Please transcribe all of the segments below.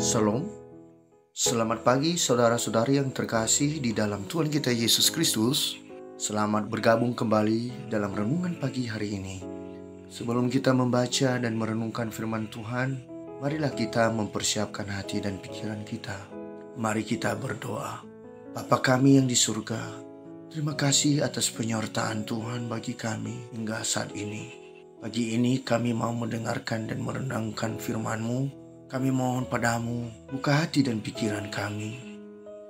Shalom, selamat pagi saudara-saudari yang terkasih di dalam Tuhan kita Yesus Kristus. Selamat bergabung kembali dalam renungan pagi hari ini. Sebelum kita membaca dan merenungkan firman Tuhan, marilah kita mempersiapkan hati dan pikiran kita. Mari kita berdoa. Bapa kami yang di surga, terima kasih atas penyertaan Tuhan bagi kami hingga saat ini. Pagi ini kami mau mendengarkan dan merenungkan firman-Mu. Kami mohon padamu, buka hati dan pikiran kami.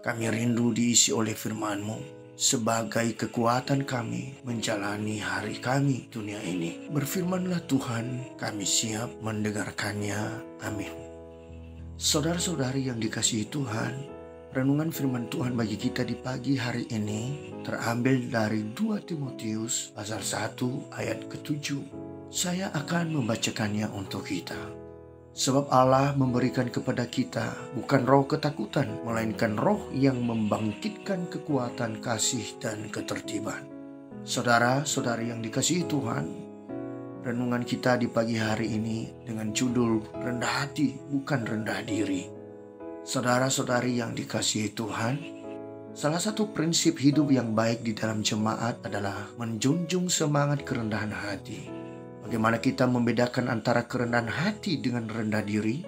Kami rindu diisi oleh firman-Mu sebagai kekuatan kami menjalani hari kami dunia ini. Berfirmanlah Tuhan, kami siap mendengarkannya. Amin. Saudara-saudari yang dikasihi Tuhan, renungan firman Tuhan bagi kita di pagi hari ini terambil dari 2 Timotius pasal 1 ayat ke-7. Saya akan membacakannya untuk kita. Sebab Allah memberikan kepada kita bukan roh ketakutan, melainkan roh yang membangkitkan kekuatan, kasih, dan ketertiban. Saudara-saudari yang dikasihi Tuhan, renungan kita di pagi hari ini dengan judul rendah hati bukan rendah diri. Saudara-saudari yang dikasihi Tuhan, salah satu prinsip hidup yang baik di dalam jemaat adalah menjunjung semangat kerendahan hati. Bagaimana kita membedakan antara kerendahan hati dengan rendah diri?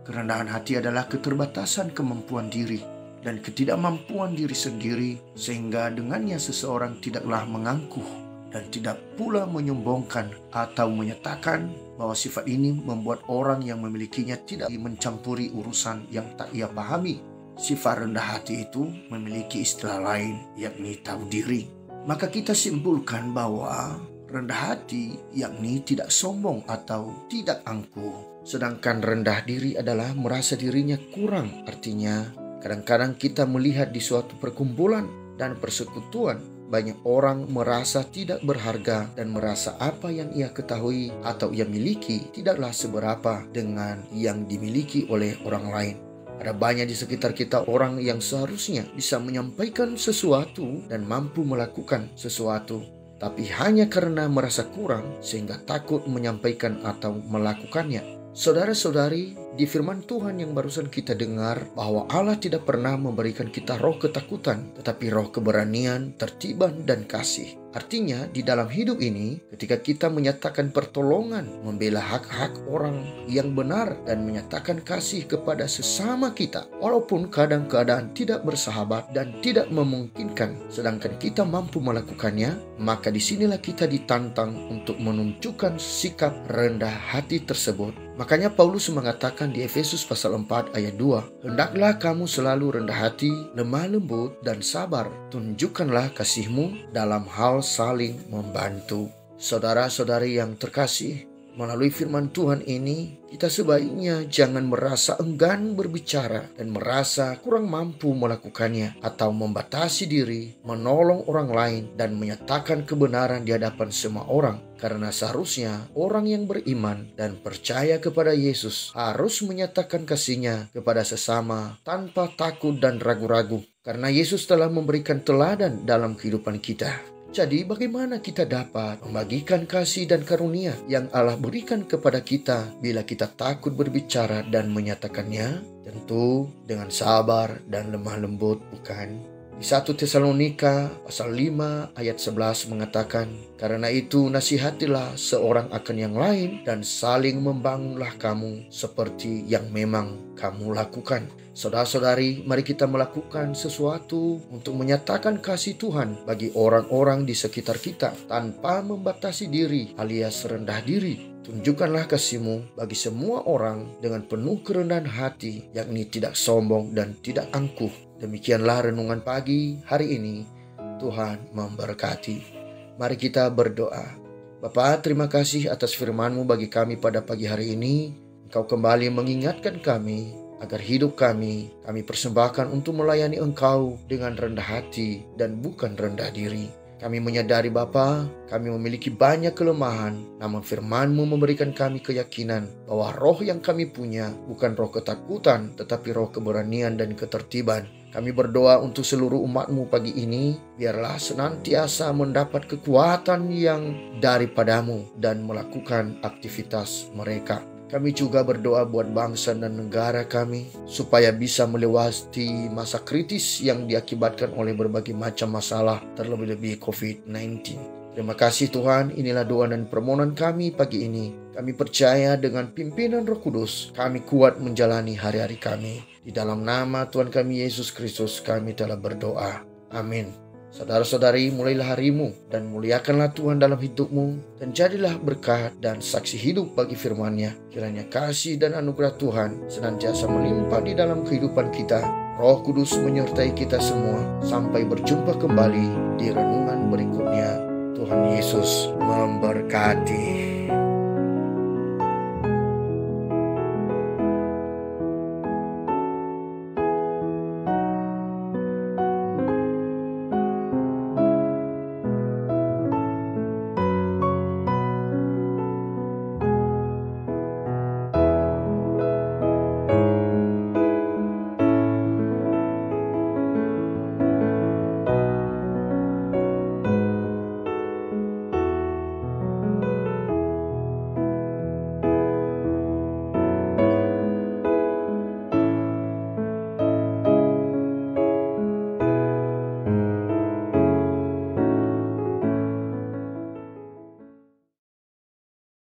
Kerendahan hati adalah keterbatasan kemampuan diri dan ketidakmampuan diri sendiri, sehingga dengannya seseorang tidaklah mengangkuh dan tidak pula menyombongkan atau menyatakan bahwa sifat ini membuat orang yang memilikinya tidak mencampuri urusan yang tak ia pahami. Sifat rendah hati itu memiliki istilah lain, yakni tahu diri. Maka kita simpulkan bahwa rendah hati yakni tidak sombong atau tidak angkuh. Sedangkan rendah diri adalah merasa dirinya kurang. Artinya kadang-kadang kita melihat di suatu perkumpulan dan persekutuan, banyak orang merasa tidak berharga dan merasa apa yang ia ketahui atau ia miliki tidaklah seberapa dengan yang dimiliki oleh orang lain. Ada banyak di sekitar kita orang yang seharusnya bisa menyampaikan sesuatu dan mampu melakukan sesuatu, tapi hanya karena merasa kurang sehingga takut menyampaikan atau melakukannya. Saudara-saudari, di firman Tuhan yang barusan kita dengar bahwa Allah tidak pernah memberikan kita roh ketakutan, tetapi roh keberanian, tertiban, dan kasih. Artinya di dalam hidup ini, ketika kita menyatakan pertolongan, membela hak-hak orang yang benar, dan menyatakan kasih kepada sesama kita, walaupun kadang keadaan tidak bersahabat dan tidak memungkinkan, sedangkan kita mampu melakukannya, maka disinilah kita ditantang untuk menunjukkan sikap rendah hati tersebut. Makanya Paulus mengatakan di Efesus pasal 4 ayat 2, hendaklah kamu selalu rendah hati, lemah lembut, dan sabar. Tunjukkanlah kasihmu dalam hal saling membantu. Saudara-saudari yang terkasih, melalui firman Tuhan ini, kita sebaiknya jangan merasa enggan berbicara dan merasa kurang mampu melakukannya, atau membatasi diri, menolong orang lain, dan menyatakan kebenaran di hadapan semua orang. Karena seharusnya orang yang beriman dan percaya kepada Yesus harus menyatakan kasihnya kepada sesama tanpa takut dan ragu-ragu. Karena Yesus telah memberikan teladan dalam kehidupan kita. Jadi bagaimana kita dapat membagikan kasih dan karunia yang Allah berikan kepada kita bila kita takut berbicara dan menyatakannya? Tentu dengan sabar dan lemah lembut, bukan? Di 1 Tesalonika pasal 5 ayat 11 mengatakan, karena itu nasihatilah seorang akan yang lain dan saling membangunlah kamu seperti yang memang kamu lakukan. Saudara-saudari, mari kita melakukan sesuatu untuk menyatakan kasih Tuhan bagi orang-orang di sekitar kita tanpa membatasi diri alias rendah diri. Tunjukkanlah kasih-Mu bagi semua orang dengan penuh kerendahan hati, yakni tidak sombong dan tidak angkuh. Demikianlah renungan pagi hari ini. Tuhan memberkati. Mari kita berdoa. Bapa, terima kasih atas firman-Mu bagi kami pada pagi hari ini. Engkau kembali mengingatkan kami agar hidup kami persembahkan untuk melayani Engkau dengan rendah hati dan bukan rendah diri. Kami menyadari Bapa, kami memiliki banyak kelemahan, namun firman-Mu memberikan kami keyakinan bahwa roh yang kami punya bukan roh ketakutan, tetapi roh keberanian dan ketertiban. Kami berdoa untuk seluruh umat-Mu pagi ini, biarlah senantiasa mendapat kekuatan yang daripada-Mu dan melakukan aktivitas mereka. Kami juga berdoa buat bangsa dan negara kami, supaya bisa melewati masa kritis yang diakibatkan oleh berbagai macam masalah, terlebih-lebih COVID-19. Terima kasih Tuhan, inilah doa dan permohonan kami pagi ini. Kami percaya dengan pimpinan Roh Kudus, kami kuat menjalani hari-hari kami. Di dalam nama Tuhan kami Yesus Kristus kami telah berdoa. Amin. Saudara-saudari, mulailah harimu dan muliakanlah Tuhan dalam hidupmu, dan jadilah berkat dan saksi hidup bagi firman-Nya. Kiranya kasih dan anugerah Tuhan senantiasa melimpah di dalam kehidupan kita. Roh Kudus menyertai kita semua. Sampai berjumpa kembali di renungan berikutnya. Tuhan Yesus memberkati.